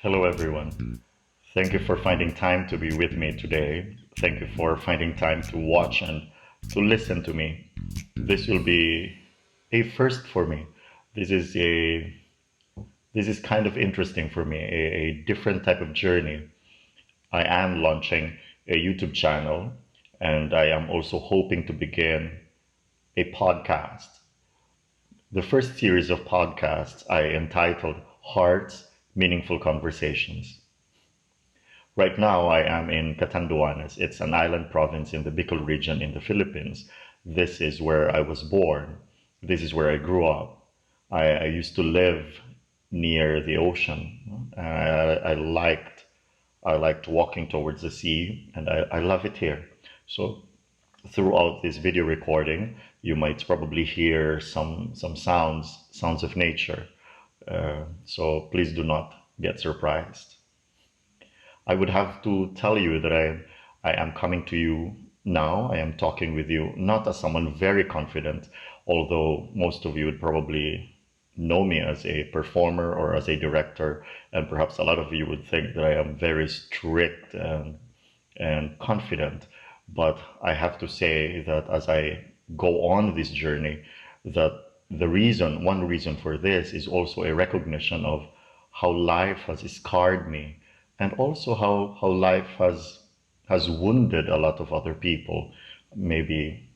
Hello, everyone. Thank you for finding time to be with me today. Thank you for finding time to watch and to listen to me. This will be a first for me. This is a this is kind of interesting for me, a different type of journey. I am launching a YouTube channel and I am also hoping to begin a podcast. The first series of podcasts I entitled Hearts Meaningful Conversations. Right now, I am in Catanduanes. It's an island province in the Bicol region in the Philippines. This is where I was born. This is where I grew up. I used to live near the ocean. I liked walking towards the sea, and I love it here. So throughout this video recording, you might probably hear some sounds of nature. So please do not get surprised. I would have to tell you that I am coming to you now. I am talking with you not as someone very confident, although most of you would probably know me as a performer or as a director, and perhaps a lot of you would think that I am very strict and confident. But I have to say that as I go on this journey, that one reason for this is also a recognition of how life has scarred me, and also how life has wounded a lot of other people. Maybe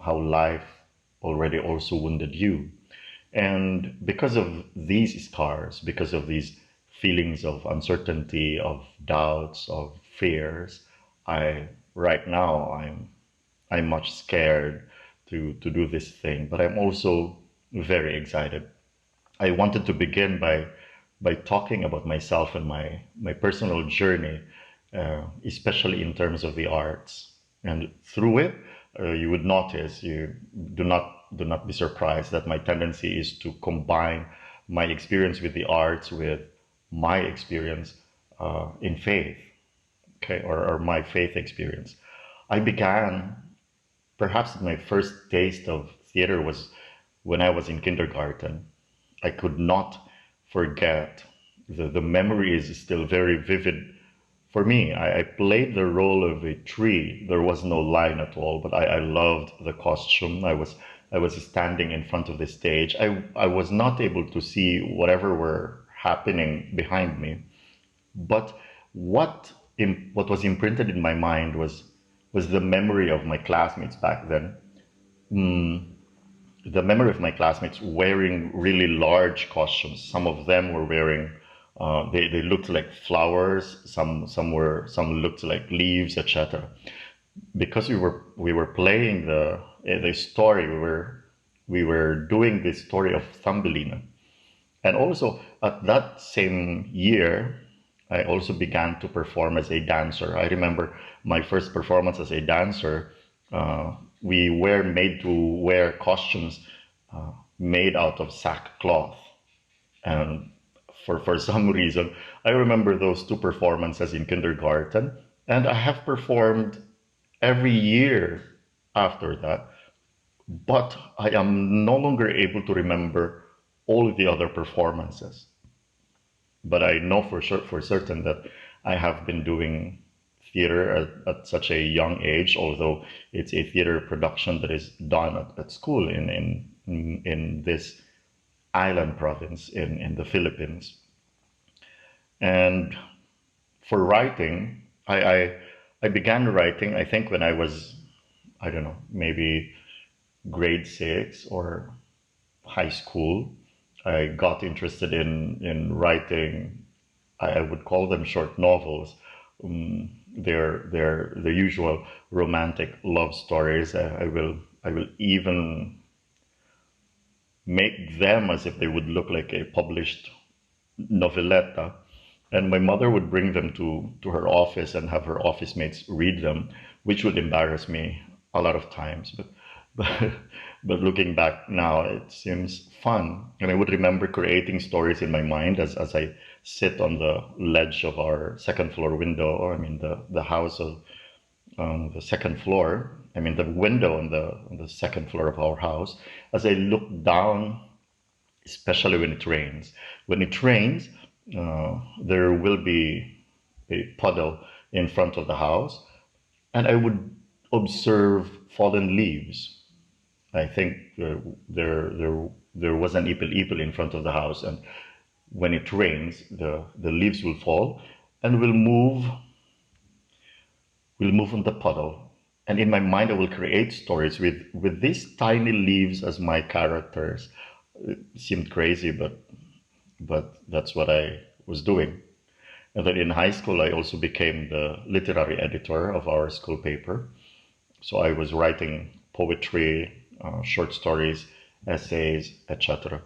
how life already also wounded you. And because of these scars, because of these feelings of uncertainty, of doubts, of fears, I right now I'm much scared to do this thing, but I'm also very excited. I wanted to begin by talking about myself and my personal journey, especially in terms of the arts. And through it, you would notice, you do not be surprised that my tendency is to combine my experience with the arts with my experience in faith, okay, or my faith experience. I began, perhaps my first taste of theater was when I was in kindergarten. I could not forget. The memory is still very vivid for me. I played the role of a tree. There was no line at all, but I loved the costume. I was standing in front of the stage. I was not able to see whatever were happening behind me, but what was imprinted in my mind was the memory of my classmates back then. The memory of my classmates wearing really large costumes. Some of them were wearing, they looked like flowers. Some looked like leaves, etc. Because we were playing the story. We were doing the story of Thumbelina. And also at that same year, I also began to perform as a dancer. I remember my first performance as a dancer. We were made to wear costumes made out of sackcloth. And for some reason, I remember those two performances in kindergarten. And I have performed every year after that. But I am no longer able to remember all the other performances. But I know for certain that I have been doing theater at such a young age, although it's a theater production that is done at school in this island province in the Philippines. And for writing, I began writing, I think, when I was, I don't know, maybe grade six or high school. I got interested in writing. I would call them short novels. They're the usual romantic love stories. I will even make them as if they would look like a published noveletta. And my mother would bring them to her office and have her office mates read them, which would embarrass me a lot of times. But, but looking back now, it seems fun. And I would remember creating stories in my mind as I sit on the ledge of our second floor window, or I mean the house of the second floor. I mean the window on the second floor of our house. As I look down, especially when it rains. When it rains, there will be a puddle in front of the house, and I would observe fallen leaves. I think there was an ipil in front of the house, and when it rains, the leaves will fall and will move on the puddle. And in my mind, I will create stories with these tiny leaves as my characters. It seemed crazy, but that's what I was doing. And then in high school, I also became the literary editor of our school paper. So I was writing poetry, short stories, essays, etc.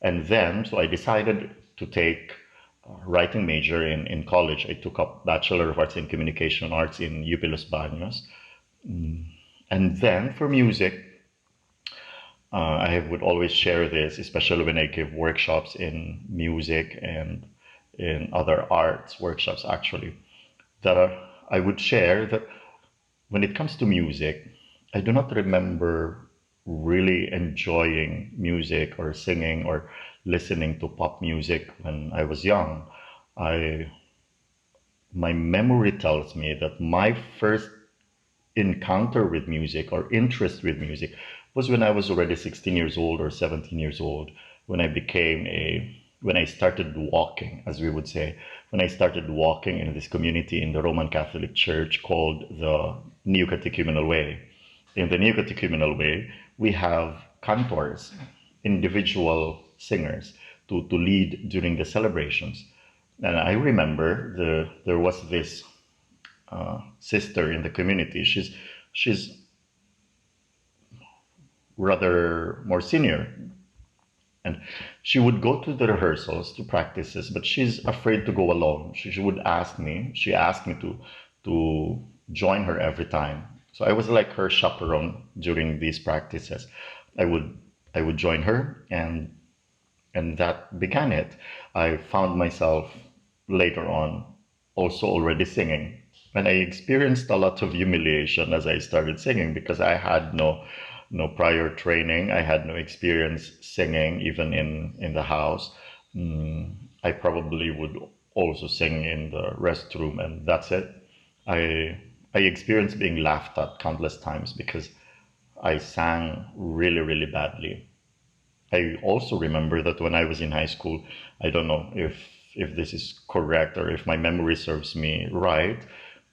And then, so I decided to take writing major in college. I took up Bachelor of Arts in Communication Arts in UP Los Baños. And then for music, I would always share this, especially when I give workshops in music and in other arts workshops, actually, that I would share that when it comes to music, I do not remember really enjoying music or singing or listening to pop music when I was young. I My memory tells me that my first encounter with music or interest with music was when I was already 16 years old or 17 years old, when when I started walking, as we would say, when I started walking in this community in the Roman Catholic Church called the Neo-Catechumenal Way. In the Neo-Catechumenal Way, we have cantors, individual singers, to lead during the celebrations. And I remember there was this sister in the community. She's rather more senior, and she would go to the rehearsals, to practices, but she's afraid to go alone. She would ask me. She asked me to join her every time. So I was like her chaperone during these practices. I would I would join her, and that began it. I found myself later on also already singing. And I experienced a lot of humiliation as I started singing because I had no prior training. I had no experience singing even in the house. I probably would also sing in the restroom, and that's it. I I experienced being laughed at countless times because I sang really, really badly. I also remember that when I was in high school, I don't know if this is correct or if my memory serves me right,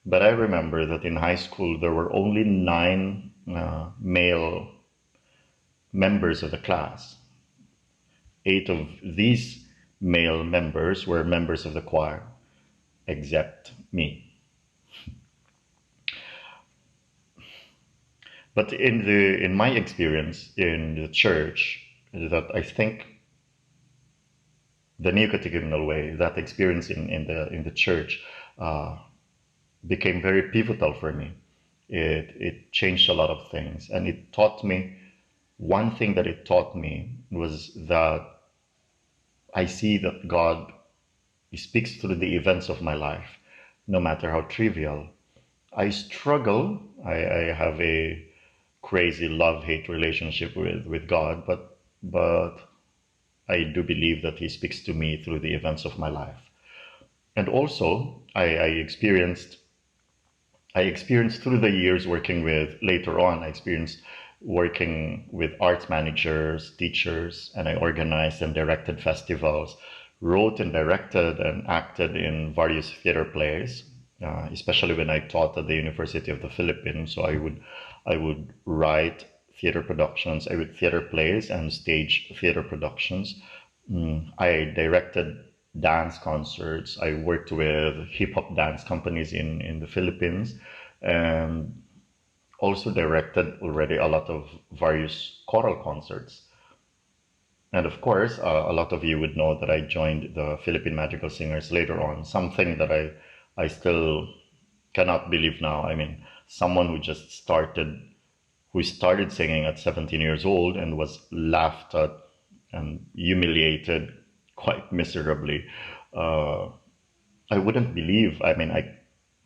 but I remember that in high school there were only nine male members of the class. Eight of these male members were members of the choir, except me. But in my experience in the church, that I think the neo-catechumenal way, that experience in the church, uh, became very pivotal for me. It changed a lot of things, and it taught me one thing that it taught me was that I see that God speaks through the events of my life, no matter how trivial. I struggle. I have a crazy love-hate relationship with God, but I do believe that He speaks to me through the events of my life. And also, I experienced through the years working with, later on, I experienced working with arts managers, teachers, and I organized and directed festivals, wrote and directed and acted in various theater plays, especially when I taught at the University of the Philippines. So I would write theater productions, I would theater plays and stage theater productions. I directed dance concerts. I worked with hip hop dance companies in the Philippines, and also directed already a lot of various choral concerts. And of course, a lot of you would know that I joined the Philippine Magical Singers later on, something that I still cannot believe now. I mean, someone who started singing at 17 years old and was laughed at and humiliated quite miserably. Uh, I wouldn't believe. I mean,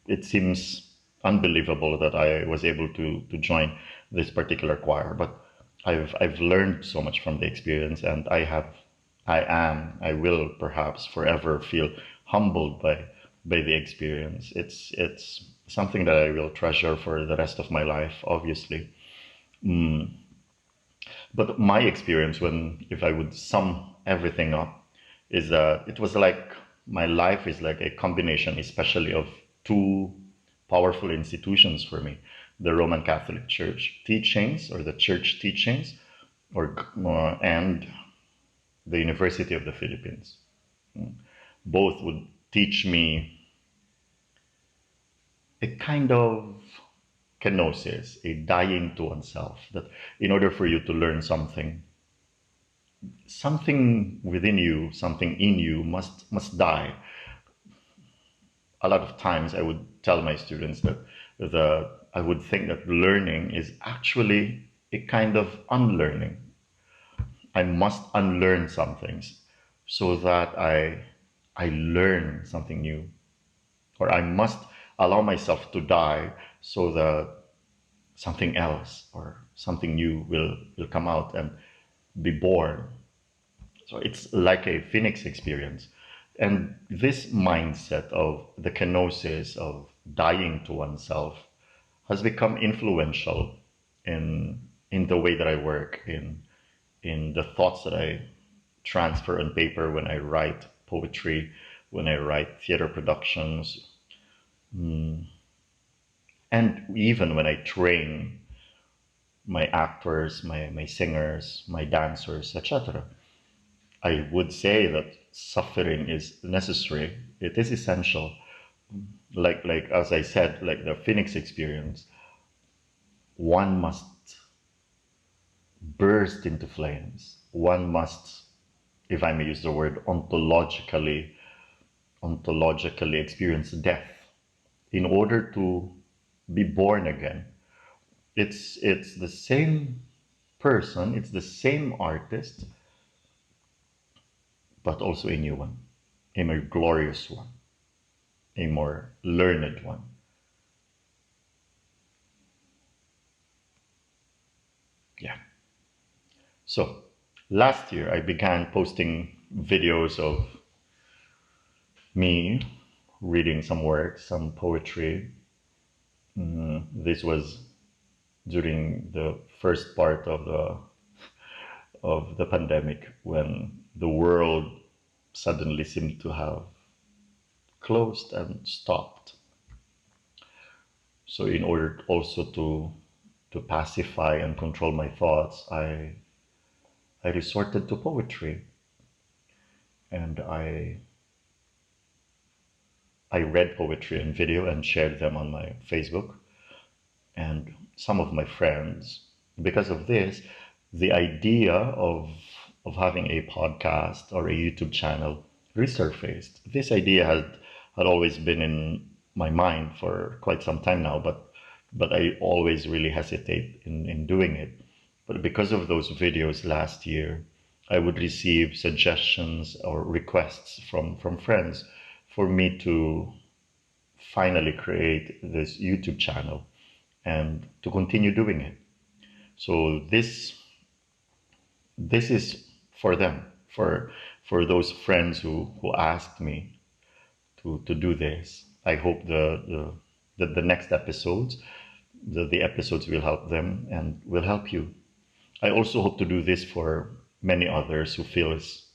it seems unbelievable that I was able to join this particular choir, but I've learned so much from the experience, and I have I will perhaps forever feel humbled by the experience. It's something that I will treasure for the rest of my life, obviously. But my experience, when if I would sum everything up, is that it was like my life is like a combination, especially of two powerful institutions for me: the Roman Catholic Church teachings, or the church teachings, and the University of the Philippines. Both would teach me a kind of kenosis, a dying to oneself. That in order for you to learn something, something within you, something in you must die. A lot of times I would tell my students that I would think that learning is actually a kind of unlearning. I must unlearn some things so that I learn something new, or I must allow myself to die so that something else or something new will come out and be born. So it's like a phoenix experience. And this mindset of the kenosis of dying to oneself has become influential in the way that I work, in the thoughts that I transfer on paper when I write poetry, when I write theater productions, and even when I train my actors, my singers, my dancers, etc. I would say that suffering is necessary. It is essential. Like as I said, like the Phoenix experience, one must burst into flames. One must, if I may use the word, ontologically experience death in order to be born again. It's the same person, it's the same artist, but also a new one, a more glorious one, a more learned one. Yeah. So last year I began posting videos of me reading some works, some poetry. This was during the first part of the pandemic, when the world suddenly seemed to have closed and stopped. So in order also to pacify and control my thoughts, I resorted to poetry, and I read poetry and video and shared them on my Facebook. And some of my friends, because of this, the idea of having a podcast or a YouTube channel resurfaced. This idea had always been in my mind for quite some time now, but I always really hesitate in doing it. But because of those videos last year, I would receive suggestions or requests from friends for me to finally create this YouTube channel and to continue doing it. So this is for them, for those friends who asked me to do this. I hope the next episodes, the episodes will help them and will help you. I also hope to do this for many others who feels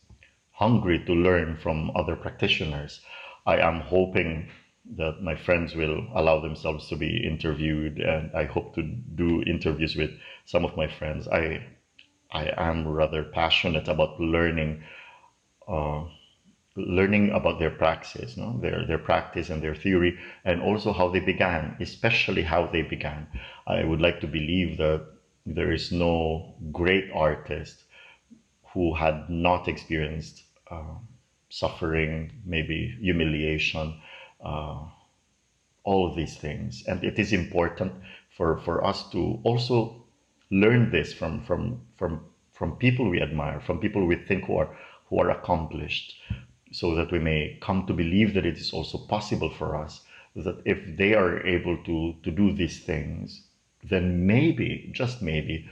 hungry to learn from other practitioners. I am hoping that my friends will allow themselves to be interviewed, and I hope to do interviews with some of my friends. I am rather passionate about uh, learning about their praxis, no? Their practice and their theory, and also how they began, especially how they began. I would like to believe that there is no great artist who had not experienced suffering, maybe humiliation, uh, all of these things. And it is important for us to also learn this from people we admire, from people we think who are accomplished, so that we may come to believe that it is also possible for us, that if they are able to do these things, then maybe, just maybe,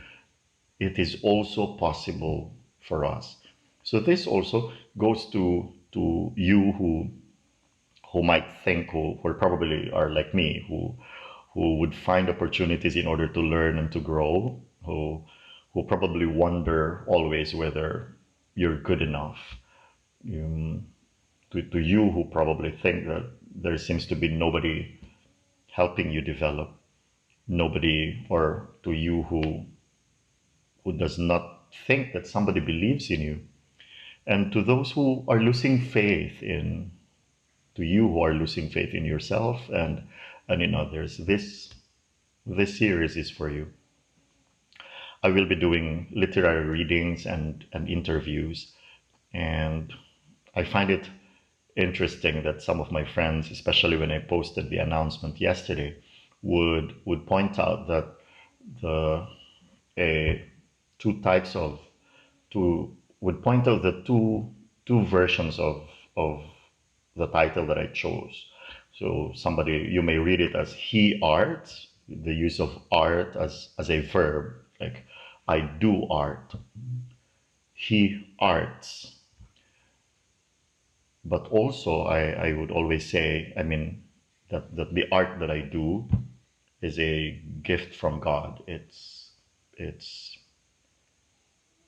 it is also possible for us. So this also goes to you who might think, who probably are like me, who would find opportunities in order to learn and to grow, who probably wonder always whether you're good enough. Um, to you who probably think that there seems to be nobody helping you develop, nobody, or to you who does not think that somebody believes in you, and to those who are losing faith in, to you who are losing faith in yourself and in others, this series is for you. I will be doing literary readings and interviews, and I find it interesting that some of my friends, especially when I posted the announcement yesterday, would point out that the uh, two types of two would point out the two versions of the title that I chose. So somebody, you may read it as he arts, the use of art as a verb, like I do art, he arts. But also I would always say, I mean, that the art that I do is a gift from God. It's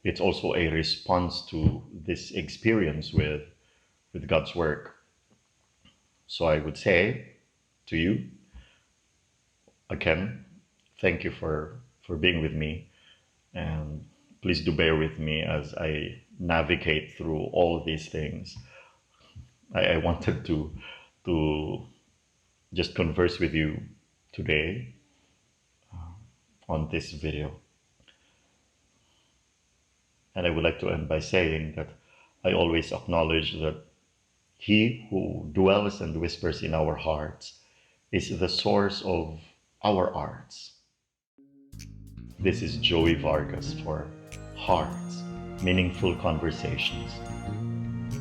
it's also a response to this experience with God's work. So I would say to you again, thank you for being with me, and please do bear with me as I navigate through all these things. I wanted to just converse with you today on this video. And I would like to end by saying that I always acknowledge that He who dwells and whispers in our hearts is the source of our arts. This is Joey Vargas for Hearts, Meaningful Conversations.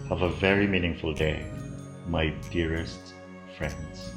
Have a very meaningful day, my dearest friends.